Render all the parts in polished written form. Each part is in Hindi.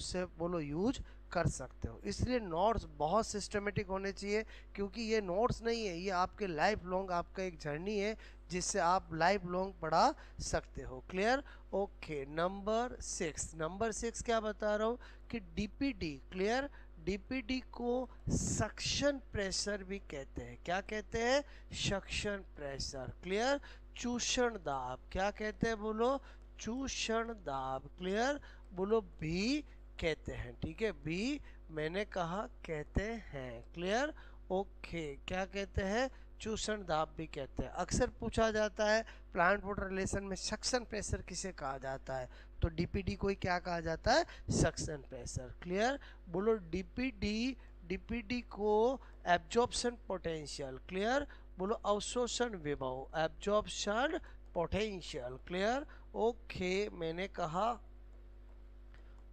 उससे बोलो यूज कर सकते हो। इसलिए नोट्स बहुत सिस्टमेटिक होने चाहिए, क्योंकि ये नोट्स नहीं है, ये आपके लाइफ लॉन्ग आपका एक जर्नी है जिससे आप लाइफ लॉन्ग पढ़ा सकते हो। क्लियर? ओके, नंबर 6 क्या बता रहा हूँ कि डीपीडी। क्लियर? डीपीडी को सक्शन प्रेशर भी कहते हैं। क्या कहते हैं? Suction pressure. क्लियर? चूषण दाब। क्या कहते हैं बोलो? चूषण दाब। क्लियर? बोलो भी कहते हैं। ठीक है, भी मैंने कहा कहते हैं। क्लियर? ओके, क्या कहते हैं? चूषण दाब भी कहते हैं। अक्सर पूछा जाता है प्लांट वाटर रिलेशन में सक्शन प्रेशर किसे कहा जाता है, तो डीपीडी को ही क्या कहा जाता है? Suction pressure. क्लियर? बोलो डीपीडी, डीपीडी को एब्जॉर्प्शन पोटेंशियल। क्लियर? बोलो अवशोषण विभव, एब्जॉर्प्शन पोटेंशियल। क्लियर? ओके, मैंने कहा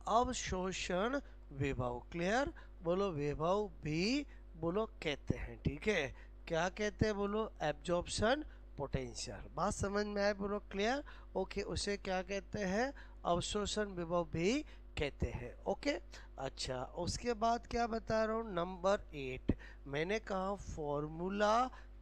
अवशोषण विभव। क्लियर? बोलो विभव भी बोलो कहते हैं। ठीक है, क्या कहते हैं बोलो? Absorption potential. बात समझ में आए बोलो? क्लियर? ओके, उसे क्या कहते हैं? अवशोषण विभव भी कहते हैं। ओके, अच्छा, उसके बाद क्या बता रहा हूँ, नंबर 8 मैंने कहा formula.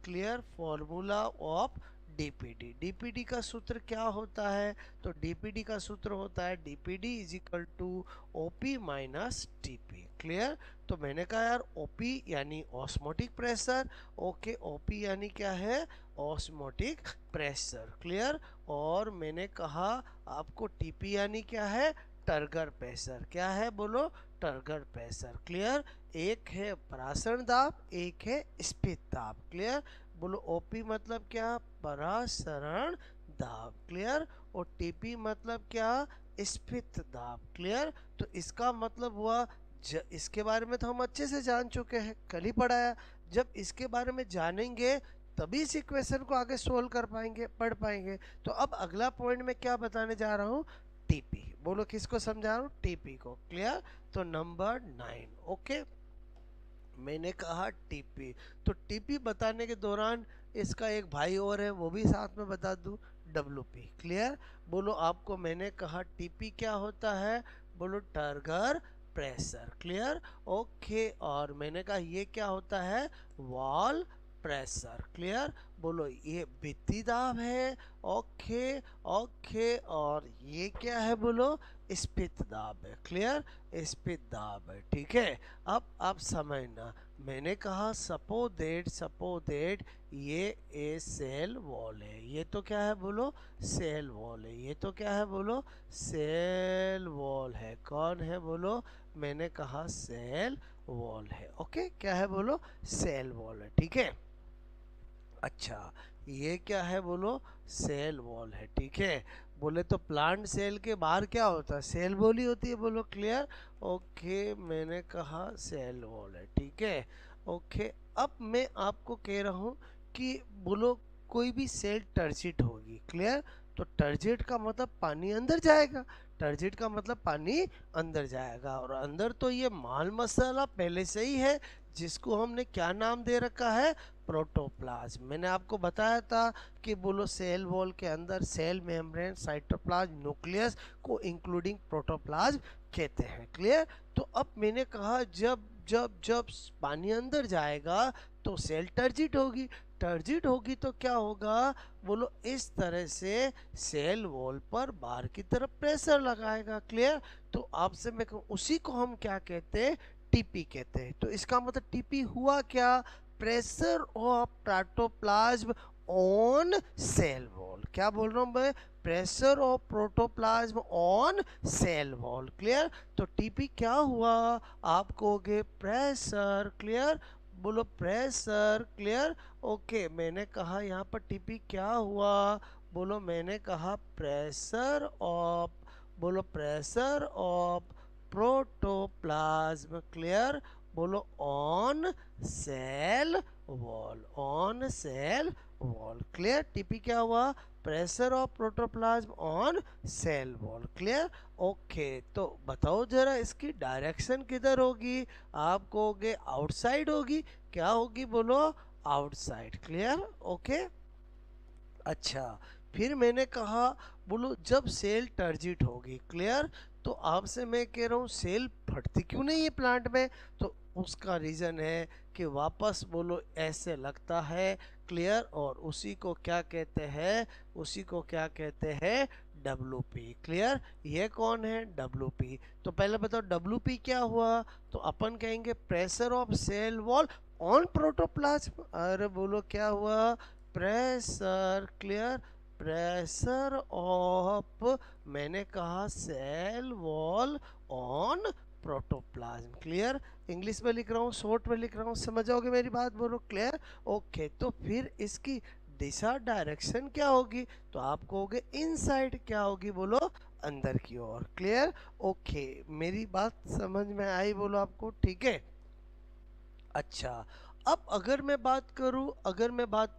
Clear? Formula of DPD. DPD का सूत्र क्या होता है? तो डीपीडी का सूत्र होता है DPD is equal to OP minus TP. Clear? तो मैंने कहा यार ओपी यानी ऑस्मोटिक प्रेशर। ओके, ओपी यानी क्या है? Osmotic pressure. क्लियर? और मैंने कहा आपको टीपी यानी क्या है? Turgor pressure. क्या है बोलो? Turgor pressure. क्लियर? एक है परासरण दाब, एक है स्फीत दाब। क्लियर? बोलो ओपी मतलब क्या? परासरण दाब। क्लियर? और टीपी मतलब क्या? स्फीत दाब। क्लियर? तो इसका मतलब हुआ इसके बारे में तो हम अच्छे से जान चुके हैं, कल ही पढ़ाया। जब इसके बारे में जानेंगे तभी इस इक्वेशन को आगे सोल्व कर पाएंगे, पढ़ पाएंगे। तो अब अगला पॉइंट में क्या बताने जा रहा हूँ? टीपी। बोलो किसको समझा रहा हूँ? टीपी को। क्लियर? तो नंबर 9। ओके, मैंने कहा टीपी, तो टीपी बताने के दौरान इसका एक भाई और है, वो भी साथ में बता दूं, डब्ल्यूपी। क्लियर? बोलो आपको मैंने कहा टीपी क्या होता है? बोलो टर्गर प्रेशर। क्लियर? ओके, और मैंने कहा ये क्या होता है? Wall pressure. क्लियर? बोलो ये भित्ति दाब है। ओके, ओके, और ये क्या है बोलो? स्फीत दाब है। क्लियर? स्फीत दाब है। ठीक है, अब आप समझना, मैंने कहा सपो दैट ये ए सेल वॉल है। ये तो क्या है बोलो? सेल वॉल है। ये तो क्या है बोलो? सेल वॉल है। कौन है बोलो? मैंने कहा सेल वॉल है। ओके, क्या है बोलो? सेल वॉल है। ठीक है, अच्छा, ये क्या है बोलो? सेल वॉल है। ठीक है, बोले तो प्लांट सेल के बाहर क्या होता है? सेल वॉल ही होती है। बोलो क्लियर? ओके, मैंने कहा सेल वॉल है। ठीक है, ओके, अब मैं आपको कह रहा हूँ कि बोलो कोई भी सेल टर्जिट होगी। क्लियर? तो टर्जिट का मतलब पानी अंदर जाएगा, टर्जिट का मतलब पानी अंदर जाएगा, और अंदर तो ये माल मसाला पहले से ही है, जिसको हमने क्या नाम दे रखा है? प्रोटोप्लाज्म। मैंने आपको बताया था कि बोलो सेल वॉल के अंदर सेल मेम्ब्रेन, साइटोप्लाज्म, न्यूक्लियस को इंक्लूडिंग प्रोटोप्लाज्म कहते हैं। क्लियर? तो अब मैंने कहा जब जब जब पानी अंदर जाएगा तो सेल टर्जिट होगी। टर्जिट होगी तो क्या होगा बोलो? इस तरह से सेल वॉल पर बाहर की तरफ प्रेशर लगाएगा। क्लियर? तो आपसे मैं कहूँ उसी को हम क्या कहते हैं? टीपी कहते हैं। तो इसका मतलब टीपी हुआ क्या? Pressure of protoplasm on sale wall. क्या बोल रहा हूँ मैं? Pressure of protoplasm on sale wall. Clear? तो टीपी क्या हुआ? आप कहोगे प्रेशर। क्लियर? बोलो प्रेशर। क्लियर? ओके, मैंने कहा यहाँ पर टीपी क्या हुआ? बोलो मैंने कहा प्रेशर ऑफ, बोलो प्रेशर ऑफ प्रोटोप्लाज्म। क्लियर? बोलो on sale wall, on sale wall. Clear? TP क्या हुआ? Pressure of protoplasm on sale wall. Clear? Okay, तो बताओ जरा इसकी डायरेक्शन किधर होगी? आप कहोगे आउटसाइड होगी। क्या होगी बोलो? आउटसाइड। क्लियर? ओके, अच्छा, फिर मैंने कहा बोलो जब सेल टर्जिट होगी। क्लियर? तो आपसे मैं कह रहा हूँ सेल फटती क्यों नहीं है प्लांट में, तो उसका रीज़न है कि वापस बोलो ऐसे लगता है, क्लियर। और उसी को क्या कहते हैं, उसी को क्या कहते हैं, WP, क्लियर। ये कौन है, WP। तो पहले बताओ WP क्या हुआ, तो अपन कहेंगे pressure of cell wall on protoplasm. अरे बोलो क्या हुआ, प्रेशर, क्लियर, प्रेशर ऑफ, मैंने कहा cell wall on protoplasm, clear. English में लिख रहा हूँ, शॉर्ट में लिख रहा हूँ, समझ जाओगे मेरी बात, बोलो क्लियर। ओके, तो फिर इसकी दिशा डायरेक्शन क्या होगी, तो आप कहोगे इनसाइड, क्या होगी बोलो, अंदर की ओर, क्लियर। ओके, मेरी बात समझ में आई बोलो आपको, ठीक है। अच्छा, अब अगर मैं बात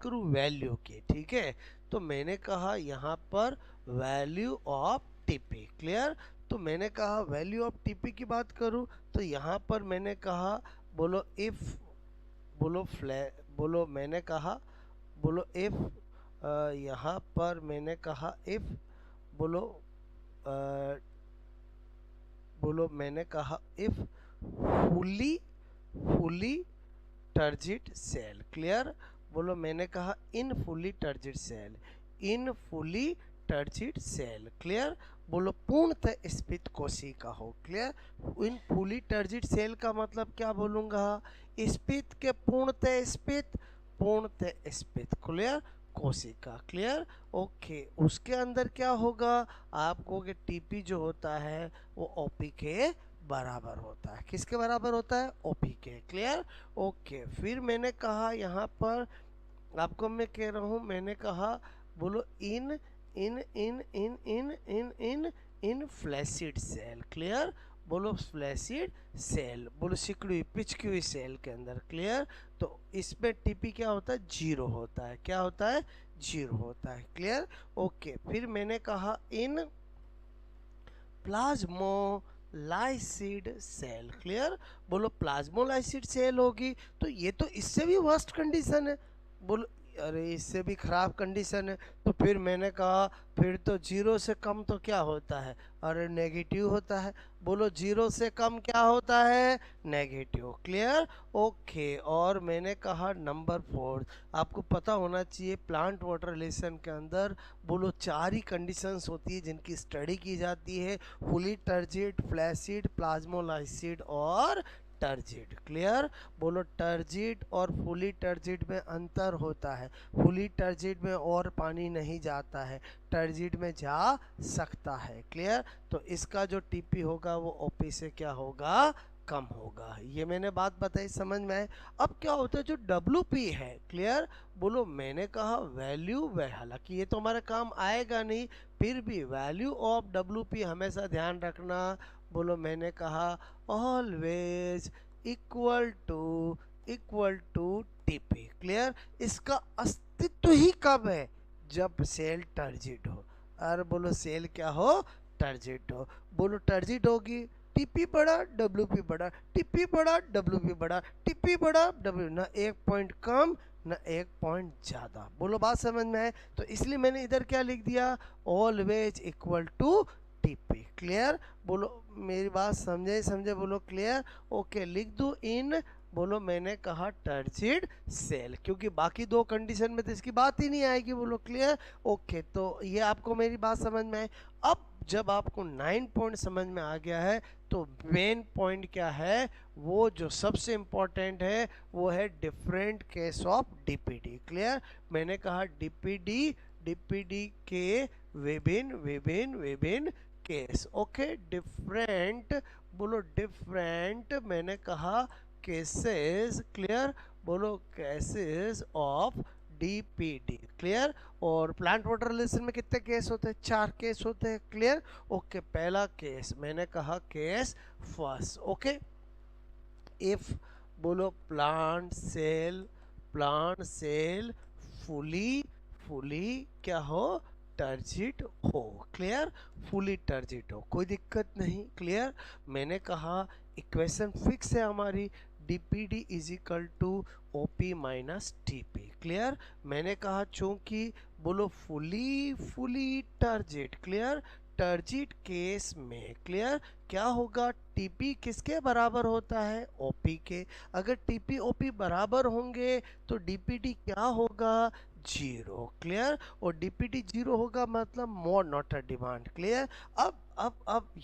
करूं वैल्यू की, ठीक है, तो मैंने कहा यहाँ पर वैल्यू ऑफ टीपी, क्लियर। तो मैंने कहा वैल्यू ऑफ टीपी की बात करूं, तो यहाँ पर मैंने कहा बोलो इफ, बोलो बोलो मैंने कहा, बोलो इफ, यहाँ पर मैंने कहा इफ, बोलो बोलो मैंने कहा if fully fully turgid cell, clear. बोलो मैंने कहा in fully turgid cell, in fully turgid cell, clear. बोलो पूर्णतः स्फीत कोशिका हो, clear. In fully turgid cell का मतलब क्या बोलूंगा, स्फीत के पूर्णतः स्फीत, पूर्णतः स्फीत, क्लियर, कोशिका, क्लियर। ओके, उसके अंदर क्या होगा, आप कहोगे टीपी जो होता है वो ओपी के बराबर होता है, किसके बराबर होता है, ओपी के, क्लियर। ओके, फिर मैंने कहा यहाँ पर आपको मैं कह रहा हूँ, मैंने कहा बोलो in in in in in in in in flaccid cell, clear. बोलो फ्लैसिड सेल, बोलो सिकुड़ी पिचकी हुई सेल के अंदर, क्लियर। तो इसमें टीपी क्या होता है, जीरो होता है, क्या होता है, जीरो होता है, क्लियर। ओके, फिर मैंने कहा इन प्लाज्मोलाइसिड सेल, क्लियर। बोलो प्लाज्मोलाइसिड सेल होगी, तो ये तो इससे भी वर्स्ट कंडीशन है, बोलो अरे इससे भी खराब कंडीशन है, तो फिर मैंने कहा फिर तो जीरो से कम तो क्या होता है, अरे नेगेटिव होता है, बोलो जीरो से कम क्या होता है, नेगेटिव, क्लियर। ओके, और मैंने कहा नंबर 4, आपको पता होना चाहिए प्लांट वाटर रिलेशन के अंदर बोलो 4 ही कंडीशंस होती है जिनकी स्टडी की जाती है, फुली टर्जिड, फ्लैसिड, प्लाज्मोलाइसिड और टर्जिड, क्लियर। बोलो टर्जिड और फुली टर्जिड में अंतर होता है, फुली टर्जिड में और पानी नहीं जाता है, टर्जिड में जा सकता है, क्लियर। तो इसका जो टीपी होगा वो ओपी से क्या होगा, कम होगा। ये मैंने बात बताई, समझ में आए। अब क्या होता है जो WP है, क्लियर। बोलो मैंने कहा वैल्यू हालांकि ये तो हमारा काम आएगा नहीं, फिर भी वैल्यू ऑफ WP हमेशा ध्यान रखना। बोलो मैंने कहा always equal to TP, clear. इसका अस्तित्व ही कब है, जब सेल टर्जिड हो, और बोलो सेल क्या हो, टर्जिड हो। बोलो टर्जिड होगी, टीपी बड़ा WP बड़ा, टीपी बड़ा WP बड़ा, टीपी बड़ा W, ना एक पॉइंट कम ना एक पॉइंट ज़्यादा। बोलो बात समझ में आए, तो इसलिए मैंने इधर क्या लिख दिया, always equal to TP, clear. बोलो मेरी बात समझे, बोलो क्लियर। ओके, लिख दो इन, बोलो मैंने कहा टर्जिड सेल, क्योंकि बाकी 2 कंडीशन में तो इसकी बात ही नहीं आएगी, बोलो क्लियर। ओके, तो ये आपको मेरी बात समझ में आए। अब जब आपको 9 पॉइंट समझ में आ गया है, तो मेन पॉइंट क्या है, वो जो सबसे इम्पोर्टेंट है वो है different case of DPD, clear. मैंने कहा DPD के विभिन्न केस, ओके, डिफरेंट, बोलो डिफरेंट, मैंने कहा केसेस, क्लियर। बोलो केसेस ऑफ DPD, क्लियर। और प्लांट वाटर रिलेशन में कितने केस होते हैं, 4 केस होते हैं, क्लियर। ओके, पहला केस मैंने कहा केस फर्स्ट, ओके, इफ, बोलो प्लांट सेल फुली क्या हो, टर्जिट हो, क्लियर, फुली टर्जिट हो, कोई दिक्कत नहीं, क्लियर। मैंने कहा इक्वेशन फिक्स है हमारी, DPD is equal to OP minus TP, clear. मैंने कहा चूंकि बोलो fully turgid, clear, turgid case में क्लियर क्या होगा, टीपी किसके बराबर होता है, ओपी के। अगर टीपी ओपी बराबर होंगे तो डीपीडी क्या होगा, जीरो। क्लियर, और डीपीडी जीरो होगा मतलब more not a demand. Clear. अब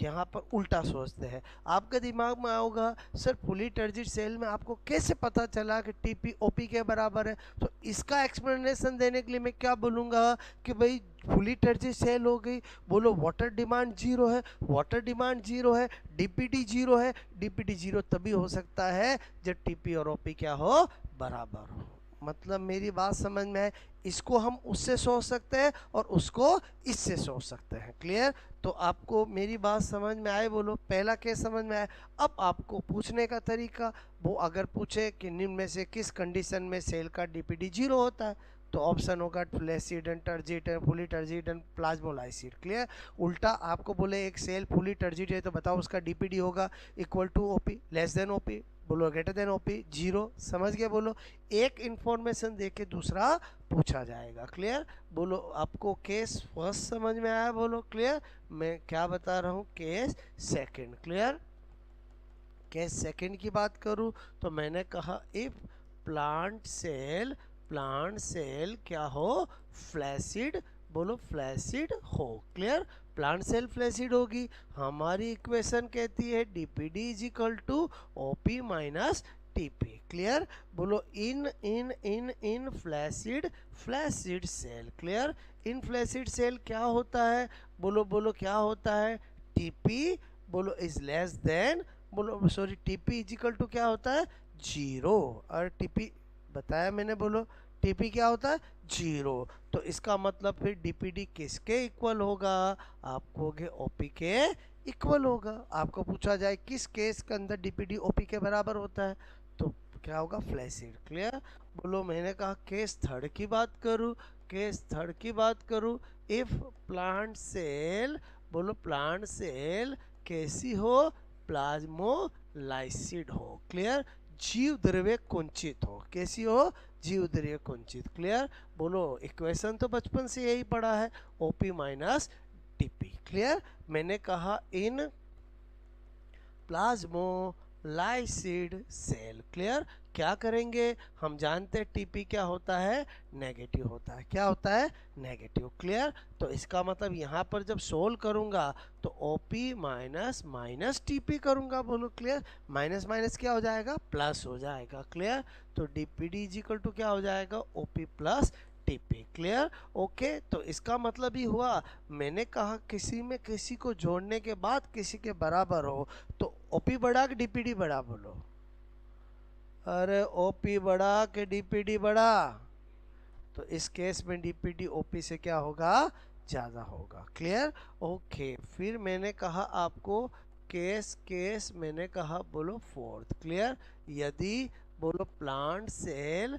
यहाँ पर उल्टा सोचते हैं। आपके दिमाग में आओगा सर फुली टर्जिट सेल में आपको कैसे पता चला कि टीपी ओपी के बराबर है। तो इसका एक्सप्लेनेशन देने के लिए मैं क्या बोलूँगा कि भाई फुली टर्जिट सेल हो गई, बोलो वाटर डिमांड जीरो है, वाटर डिमांड जीरो है, डीपीडी जीरो है। डीपीडी जीरो तभी हो सकता है जब टीपी और ओपी क्या हो, बराबर हो। मतलब मेरी बात समझ में है। इसको हम उससे सोच सकते हैं और उसको इससे सोच सकते हैं। क्लियर। तो आपको मेरी बात समझ में आए, बोलो पहला केस समझ में आया। अब आपको पूछने का तरीका, वो अगर पूछे कि निम्न में से किस कंडीशन में सेल का डीपीडी जीरो होता है, तो ऑप्शन होगा flaccid and turgid and fully turgid and plasmolysed. Clear. उल्टा आपको बोले एक सेल फुली टर्जिट है तो बताओ उसका डीपीडी होगा equal to OP, less than OP, बोलो ग्रेटर देन ओपी, जीरो। समझ गए। बोलो एक इंफॉर्मेशन देके दूसरा पूछा जाएगा। क्लियर। बोलो आपको केस फर्स्ट समझ में आया, बोलो क्लियर। मैं क्या बता रहा हूँ, case second. Clear. Case second की बात करूँ तो मैंने कहा इफ प्लांट सेल क्या हो, फ्लैसिड, बोलो फ्लैसिड हो। क्लियर। प्लांट सेल फ्लैसिड होगी, हमारी इक्वेशन कहती है DPD is equal to OP minus TP. Clear. बोलो in in in in flaccid cell. Clear. In flaccid cell क्या होता है, बोलो बोलो क्या होता है, टीपी, बोलो इज लेस देन, बोलो sorry TP is equal to क्या होता है, जीरो। और टीपी बताया मैंने, बोलो टीपी क्या होता है, जीरो। तो इसका मतलब फिर डीपीडी किसके इक्वल होगा, आप कहोगे ओपी के इक्वल होगा। आपको पूछा जाए किस केस के अंदर डीपीडी ओपी के बराबर होता है, तो क्या होगा, फ्लैसिड। क्लियर। बोलो मैंने कहा केस थर्ड की बात करूं, केस थर्ड की बात करूं, इफ प्लांट सेल, बोलो प्लांट सेल कैसी हो, प्लाज्मोलाइसिड हो। क्लियर। जीव द्रव्य कुंचित हो, कैसी हो, जीव द्रव्य कुंचित। क्लियर। बोलो इक्वेशन तो बचपन से यही पढ़ा है, ओपी माइनस टीपी। क्लियर। मैंने कहा इन प्लाज्मोलाइसिड सेल। क्लियर। क्या करेंगे, हम जानते हैं टीपी क्या होता है, नेगेटिव होता है। क्या होता है, नेगेटिव। क्लियर। तो इसका मतलब यहाँ पर जब सोल्व करूँगा तो ओपी माइनस माइनस टीपी करूँगा। बोलो क्लियर। माइनस माइनस क्या हो जाएगा, प्लस हो जाएगा। क्लियर। तो डीपीडी इज इक्वल टू क्या हो जाएगा, OP plus TP. Clear. Okay. तो इसका मतलब ही हुआ, मैंने कहा किसी में किसी को जोड़ने के बाद किसी के बराबर हो तो ओपी बड़ा कि डीपीडी बड़ा, बोलो। अरे ओपी बड़ा कि डीपीडी बड़ा, तो इस केस में डीपीडी ओपी से क्या होगा, ज़्यादा होगा। क्लियर। ओके। फिर मैंने कहा आपको केस केस मैंने कहा, बोलो फोर्थ। क्लियर। यदि बोलो प्लांट सेल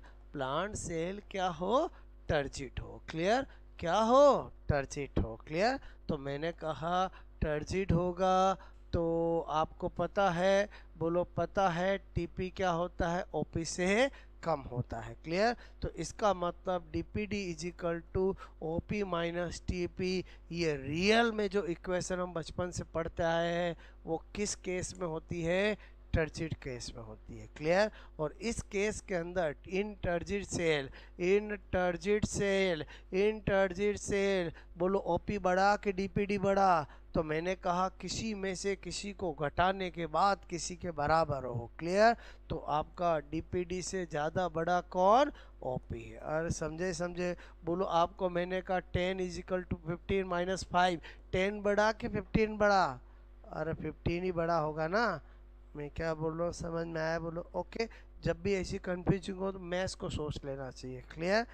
क्या हो, टर्जिट हो। क्लियर। क्या हो, टर्जिट हो। क्लियर। तो मैंने कहा टर्जिट होगा तो आपको पता है, बोलो पता है टीपी क्या होता है, ओपी से कम होता है। क्लियर। तो इसका मतलब DPD is equal to OP minus TP. ये रियल में जो इक्वेशन हम बचपन से पढ़ते आए हैं वो किस केस में होती है, टर्जिट केस में होती है। क्लियर। और इस केस के अंदर इन टर्जिट सेल, इन टर्जिट सेल, इन टर्जिट सेल, बोलो ओपी बड़ा कि डीपीडी बड़ा, तो मैंने कहा किसी में से किसी को घटाने के बाद किसी के बराबर हो। क्लियर। तो आपका डीपीडी से ज़्यादा बड़ा कौन, ओपी है। अरे समझे समझे। बोलो आपको मैंने कहा 10 इज इक्वल टू 15 माइनस 5, 10 बड़ा कि 15 बड़ा, अरे 15 ही बड़ा होगा ना। मैं क्या बोल रहा हूँ समझ में आया, बोलो ओके। जब भी ऐसी कंफ्यूजिंग हो तो मैथ्स को सोच लेना चाहिए। क्लियर।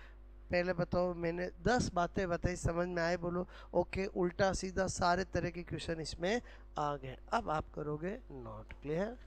पहले बताओ, मैंने 10 बातें बताई, समझ में आए, बोलो ओके। उल्टा सीधा सारे तरह के क्वेश्चन इसमें आ गए, अब आप करोगे नोट। क्लियर।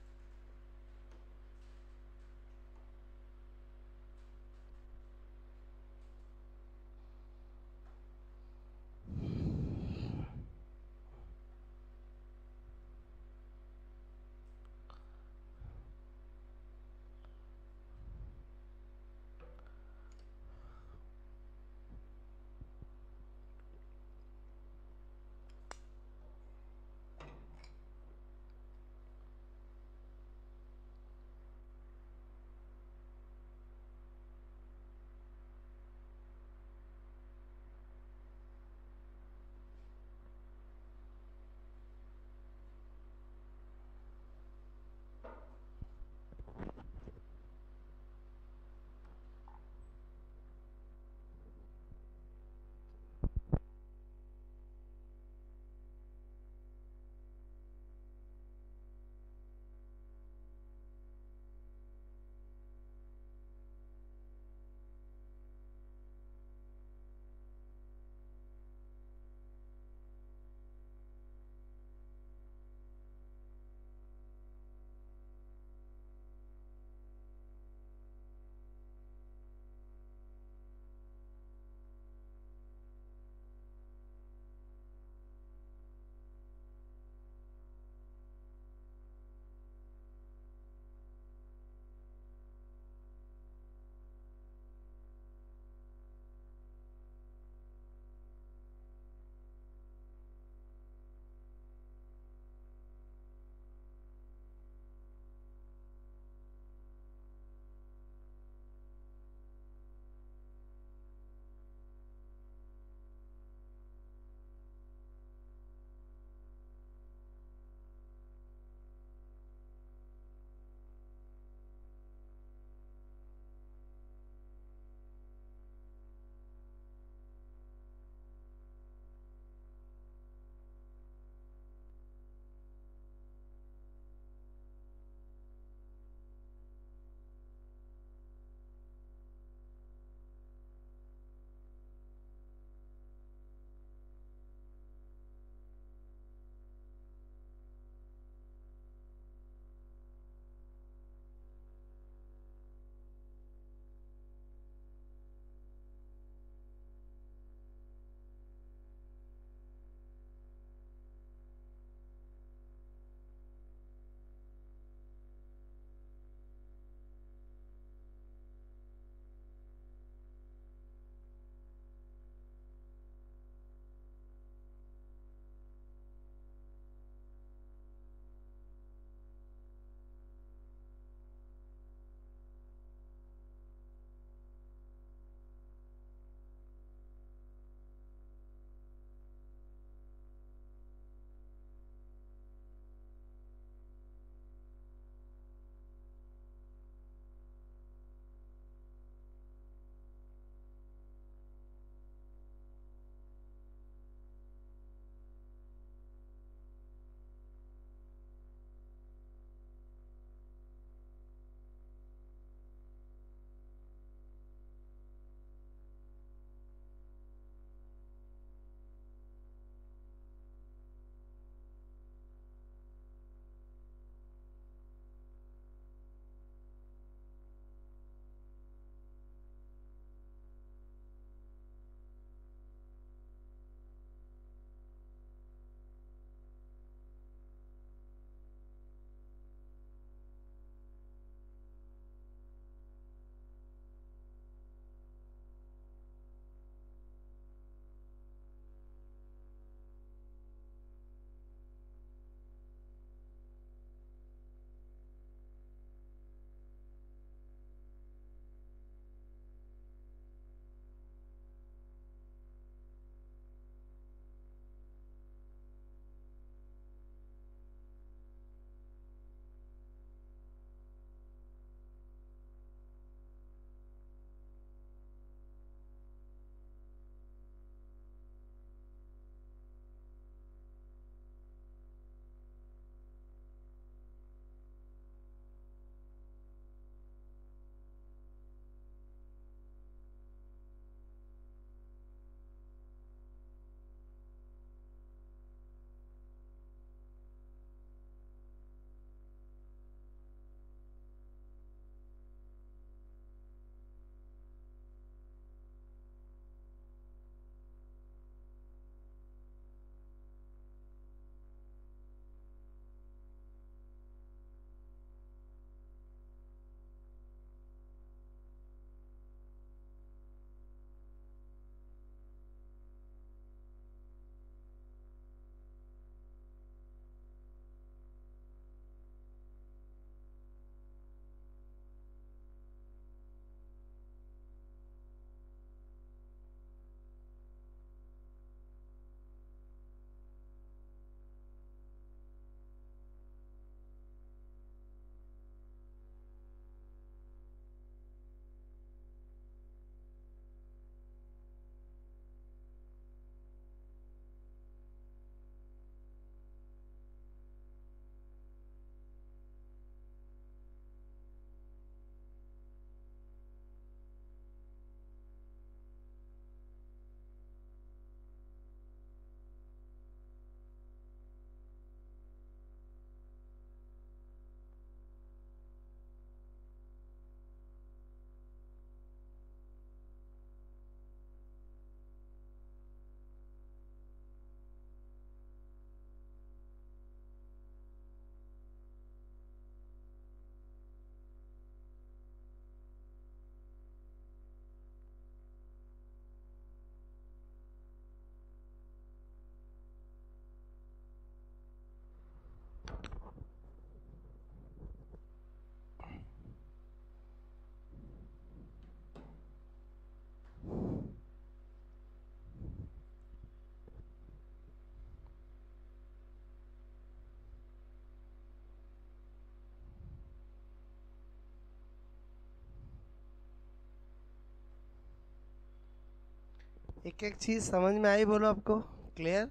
एक एक चीज़ समझ में आई बोलो आपको? क्लियर?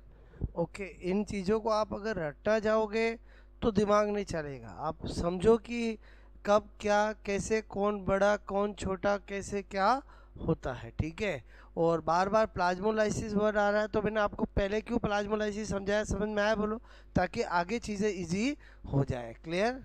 ओके, इन चीज़ों को आप अगर रटना जाओगे तो दिमाग नहीं चलेगा। आप समझो कि कब क्या कैसे कौन बड़ा कौन छोटा कैसे क्या होता है, ठीक है। और बार बार प्लाज्मोलाइसिस वर्ड आ रहा है तो मैंने आपको पहले क्यों प्लाज्मोलाइसिस समझाया, समझ में आया बोलो? ताकि आगे चीज़ें इजी हो जाए। क्लियर?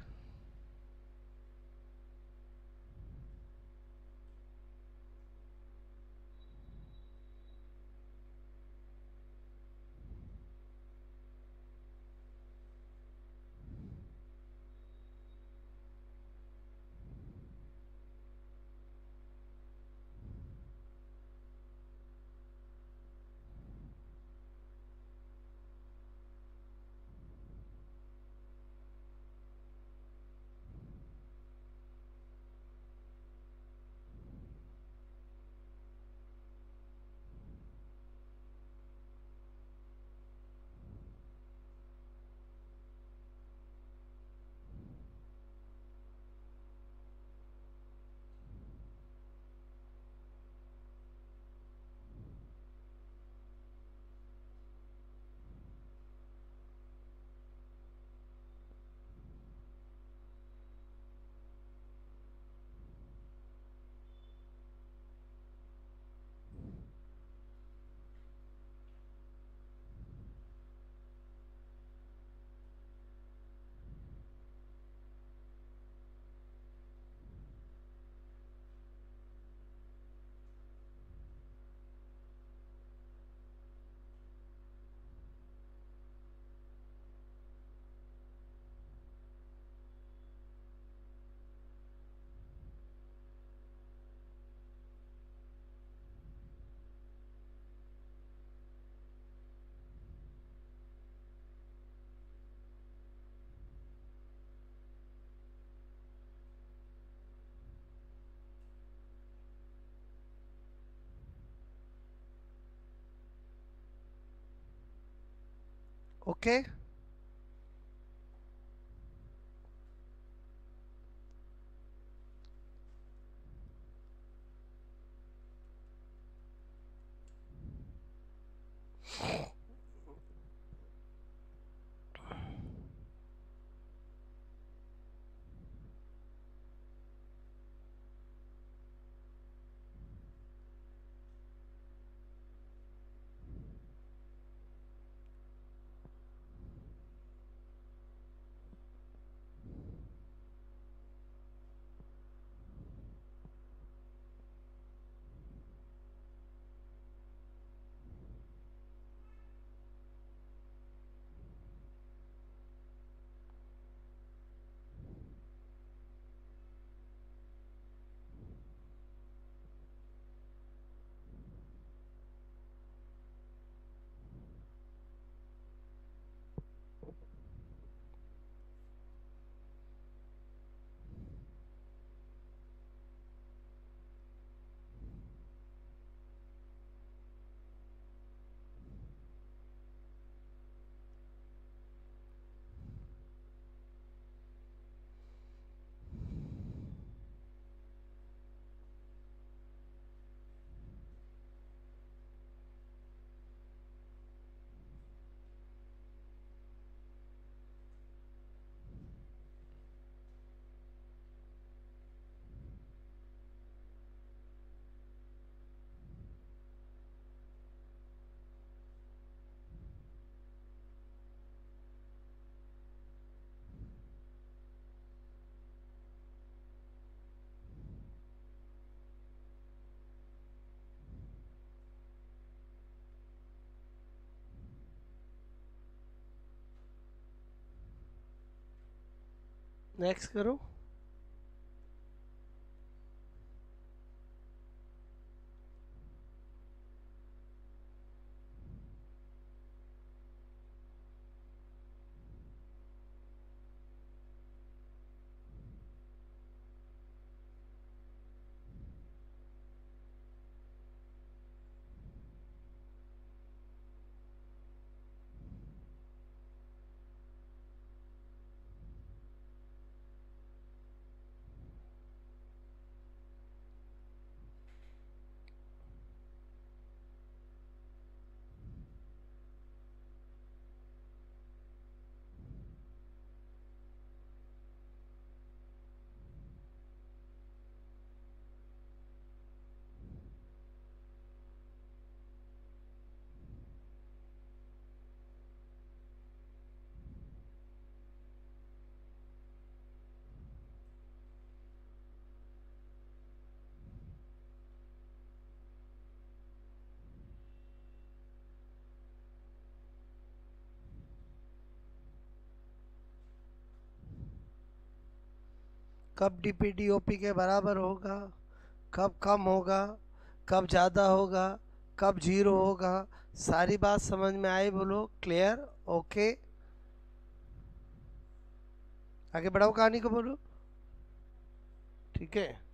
ओके। नेक्स्ट करो। कब डीपीडी ओपी के बराबर होगा, कब कम होगा, कब ज़्यादा होगा, कब जीरो होगा, सारी बात समझ में आई बोलो क्लियर। ओके आगे बढ़ाओ कहानी को बोलो, ठीक है।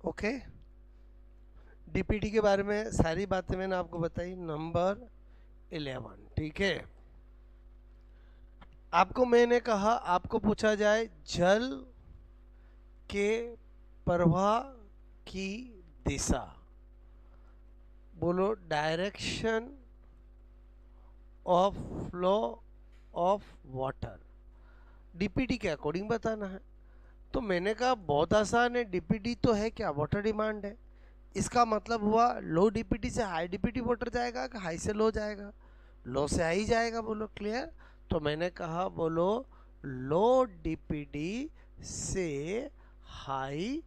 ओके डीपीडी के बारे में सारी बातें मैंने आपको बताई। नंबर 11, ठीक है। आपको मैंने कहा आपको पूछा जाए जल के प्रवाह की दिशा, बोलो direction of flow of water, DPD के अकॉर्डिंग बताना है। तो मैंने कहा बहुत आसान है, डीपीडी तो है क्या, वाटर डिमांड है। इसका मतलब हुआ लो डीपीडी से हाई डीपीडी वाटर जाएगा कि हाई से लो जाएगा, लो से हाई जाएगा, बोलो क्लियर। तो मैंने कहा बोलो लो डीपीडी से हाई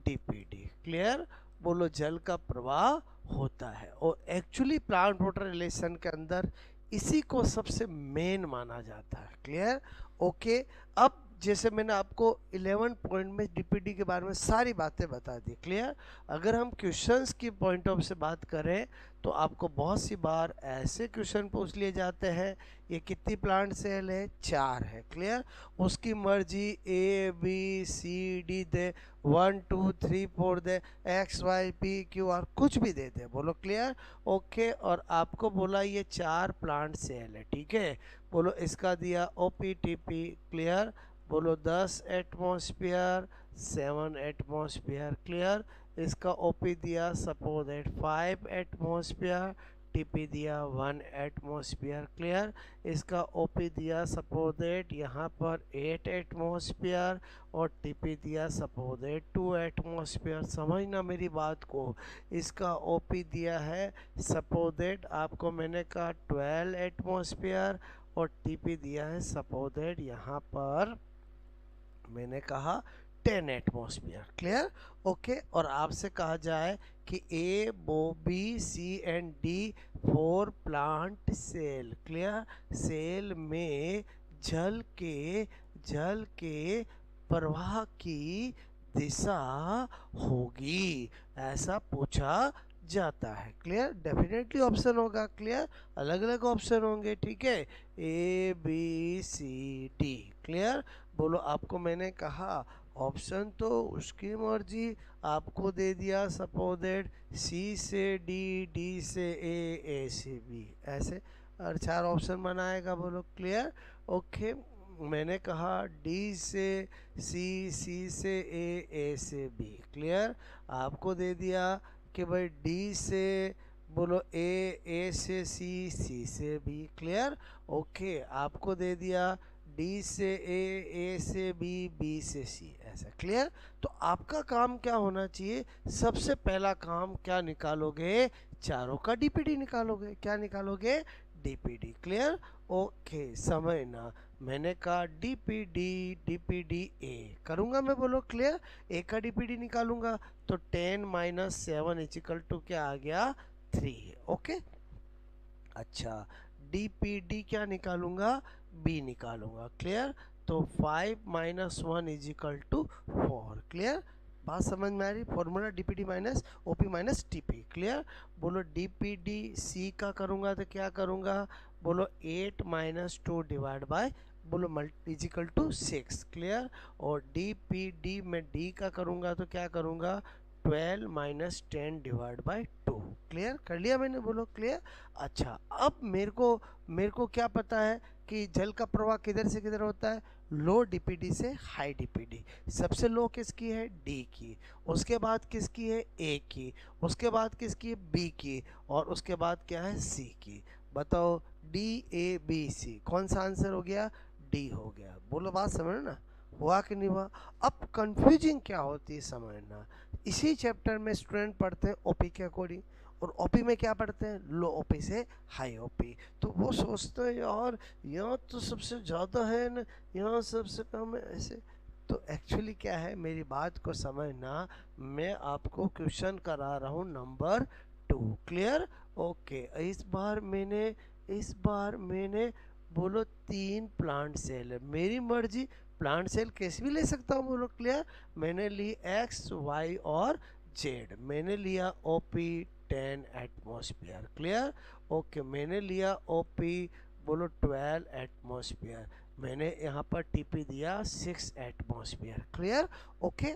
डीपीडी, क्लियर। बोलो जल का प्रवाह होता है और एक्चुअली प्लांट वाटर रिलेशन के अंदर इसी को सबसे मेन माना जाता है, क्लियर। ओके अब जैसे मैंने आपको 11 पॉइंट में डीपीडी के बारे में सारी बातें बता दी, क्लियर। अगर हम क्वेश्चंस की पॉइंट ऑफ से बात करें तो आपको बहुत सी बार ऐसे क्वेश्चन पूछ लिए जाते हैं, ये कितनी प्लांट सेल है, 4 है, क्लियर। उसकी मर्जी ए बी सी डी दे, 1 2 3 4 दे, X Y P Q R कुछ भी दे दे, बोलो क्लियर। ओके और आपको बोला ये 4 प्लांट सेल है, ठीक है। बोलो इसका दिया O P T P, clear. बोलो 10 एटमॉस्फेयर 7 एटमॉस्फेयर, क्लियर। इसका ओपी दिया सपोज दैट 5 एटमॉस्फेयर, टीपी दिया 1 एटमॉस्फेयर, क्लियर। इसका ओपी दिया सपोज दैट यहाँ पर 8 एटमॉस्फेयर और टीपी दिया सपोज दैट 2 एटमॉस्फेयर, समझना मेरी बात को। इसका ओपी दिया है सपोज दैट आपको मैंने कहा 12 एटमॉस्फेयर और टीपी दिया है सपोज दैट यहाँ पर मैंने कहा 10 एटमॉस्फेयर, क्लियर। ओके और आपसे कहा जाए कि ए बो B C and D 4 plant cell, clear. सेल में जल के प्रवाह की दिशा होगी, ऐसा पूछा जाता है, क्लियर। डेफिनेटली ऑप्शन होगा, क्लियर। अलग अलग ऑप्शन होंगे, ठीक है, A B C D, clear. बोलो आपको मैंने कहा ऑप्शन तो उसकी मर्जी, आपको दे दिया सपोज दैट सी से डी, डी से ए से बी, ऐसे और 4 ऑप्शन बनाएगा, बोलो क्लियर। ओके मैंने कहा डी से सी, सी से ए से बी, क्लियर। आपको दे दिया कि भाई डी से बोलो ए से सी, सी से बी, क्लियर। ओके आपको दे दिया डी से ए से बी, बी से सी, ऐसा, क्लियर। तो आपका काम क्या होना चाहिए, सबसे पहला काम क्या निकालोगे, चारों का डीपीडी निकालोगे, क्या निकालोगे, डीपीडी, क्लियर। ओके समझना मैंने कहा डीपीडी ए करूँगा मैं, बोलो क्लियर। ए का डीपीडी निकालूंगा तो 10 - 7 = क्या आ गया, 3, ओके। अच्छा डीपीडी क्या निकालूंगा, बी निकालूंगा, क्लियर। तो 5 - 1 = 4, क्लियर। बात समझ में आ रही, formula DPD minus OP minus TP, clear. बोलो डीपीडी सी का करूंगा तो क्या करूंगा, बोलो 8 - 2 डिवाइड बाय बोलो = 6, क्लियर। और डीपीडी में डी का करूंगा तो क्या करूंगा, 12 माइनस 10 डिवाइड बाई 2। क्लियर कर लिया मैंने, बोलो क्लियर। अच्छा, अब मेरे को क्या पता है कि जल का प्रवाह किधर से किधर होता है, लो डीपीडी से हाई डीपीडी। सबसे लो किसकी है, डी की, उसके बाद किसकी है, ए की, उसके बाद किसकी है, बी की, और उसके बाद क्या है, सी की। बताओ, डी ए बी सी, कौन सा आंसर हो गया, डी हो गया। बोलो बात समझ ना, हुआ कि नहीं हुआ। अब कंफ्यूजिंग क्या होती है समझना, इसी चैप्टर में स्टूडेंट पढ़ते हैं ओपी के अकॉर्डिंग, और ओपी में क्या पढ़ते हैं, लो ओपी से हाई ओपी। तो वो सोचते हैं यार यहाँ तो सबसे ज़्यादा है ना, यहाँ सबसे कम है, ऐसे। तो एक्चुअली क्या है, मेरी बात को समझना, मैं आपको क्वेश्चन करा रहा हूँ नंबर 2। Clear, okay. इस बार मैंने बोलो 3 प्लांट सेल है, मेरी मर्जी, प्लांट सेल कैसे भी ले सकता हूँ, बोलो क्लियर। मैंने ली एक्स वाई और जेड, मैंने लिया ओपी 10 एटमॉस्फेयर। Clear, okay. मैंने लिया ओपी बोलो 12 एटमॉस्फेयर, मैंने यहाँ पर टीपी दिया 6 एटमॉस्फेयर। Clear, okay.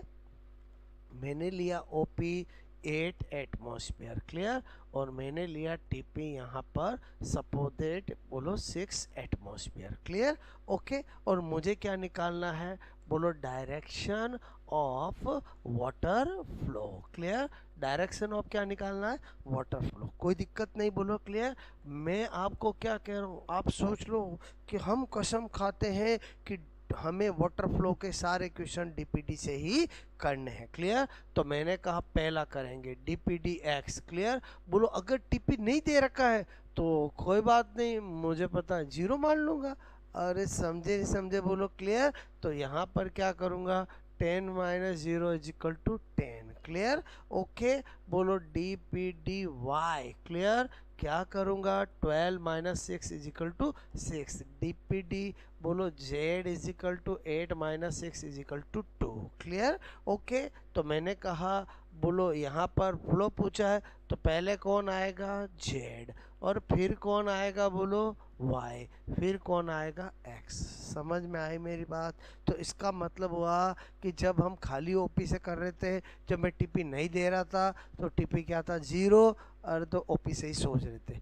मैंने लिया ओपी 8 एटमॉस्फेयर। क्लियर, और मैंने लिया टीपी यहाँ पर सपोर्टेड बोलो 6 एटमॉस्फेयर। Clear, okay. और मुझे क्या निकालना है, बोलो direction of water flow. Clear, direction of क्या निकालना है, वाटर फ्लो। कोई दिक्कत नहीं, बोलो क्लियर। मैं आपको क्या कह रहा हूँ, आप सोच लो कि हम कसम खाते हैं कि हमें वाटर फ्लो के सारे क्वेश्चन डीपीडी से ही करने हैं। क्लियर, तो मैंने कहा पहला करेंगे डीपीडी एक्स। क्लियर, बोलो अगर टीपी नहीं दे रखा है तो कोई बात नहीं, मुझे पता है, जीरो मान लूंगा। अरे समझे नहीं समझे, बोलो क्लियर। तो यहाँ पर क्या करूँगा, 10 minus 0 is equal to 10। Clear, okay. बोलो d p d y. Clear, क्या करूँगा, 12 minus 6 is equal to 6। D p d बोलो z is equal to 8 minus 6 is equal to 2। Clear, okay. तो मैंने कहा बोलो यहाँ पर फ्लो पूछा है, तो पहले कौन आएगा, जेड, और फिर कौन आएगा, बोलो वाई, फिर कौन आएगा, एक्स। समझ में आई मेरी बात। तो इसका मतलब हुआ कि जब हम खाली ओपी से कर रहे थे, जब मैं टीपी नहीं दे रहा था, तो टीपी क्या था, जीरो, और तो ओपी से ही सोच रहे थे।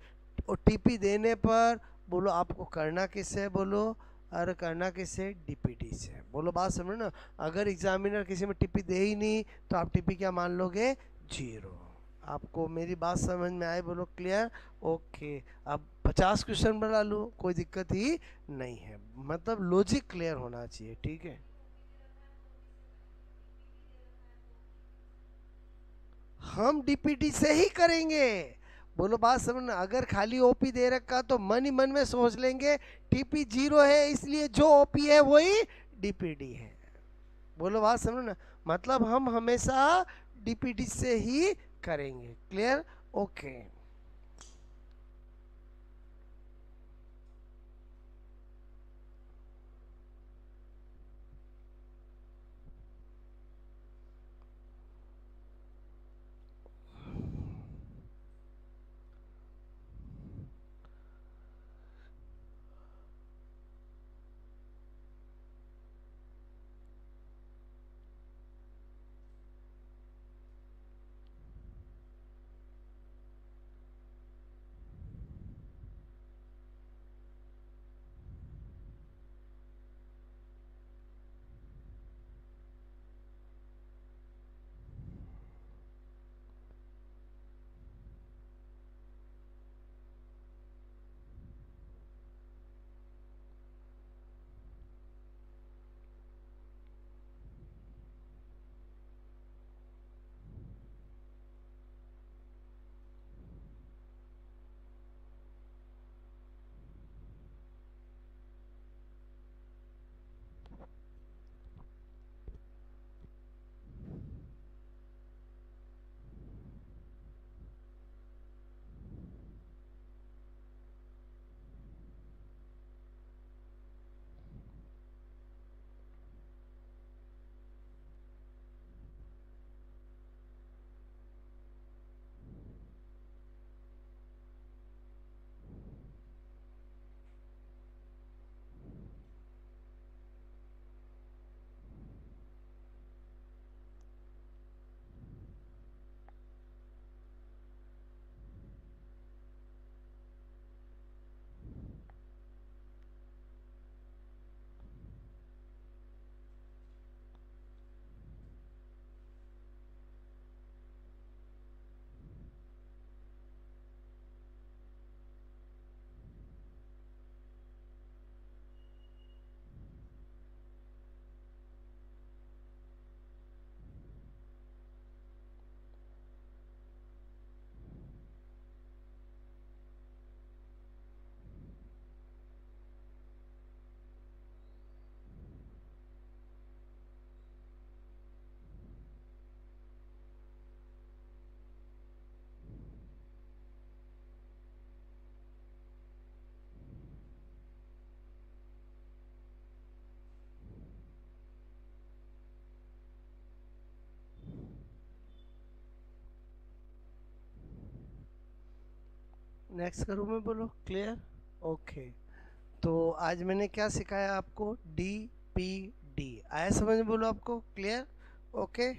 और टीपी देने पर बोलो आपको करना किससे है, बोलो, और करना किससे, डीपीडी से। बोलो बात समझ ना। अगर एग्जामिनर किसी में टीपी दे ही नहीं तो आप टीपी क्या मान लोगे, जीरो। आपको मेरी बात समझ में आए, बोलो क्लियर, ओके। अब 50 क्वेश्चन बना लूँ, कोई दिक्कत ही नहीं है, मतलब लॉजिक क्लियर होना चाहिए, ठीक है। हम डीपीटी से ही करेंगे, बोलो बात समझना। अगर खाली ओपी दे रखा तो मन ही मन में सोच लेंगे टीपी जीरो है, इसलिए जो ओपी है वही डीपीडी है। बोलो बात समझो ना, मतलब हम हमेशा डीपीडी से ही करेंगे। Clear, okay. नेक्स्ट करूँ मैं, बोलो क्लियर। ओके, तो आज मैंने क्या सिखाया आपको, डी पी डी, आया समझ में, बोलो आपको क्लियर। ओके।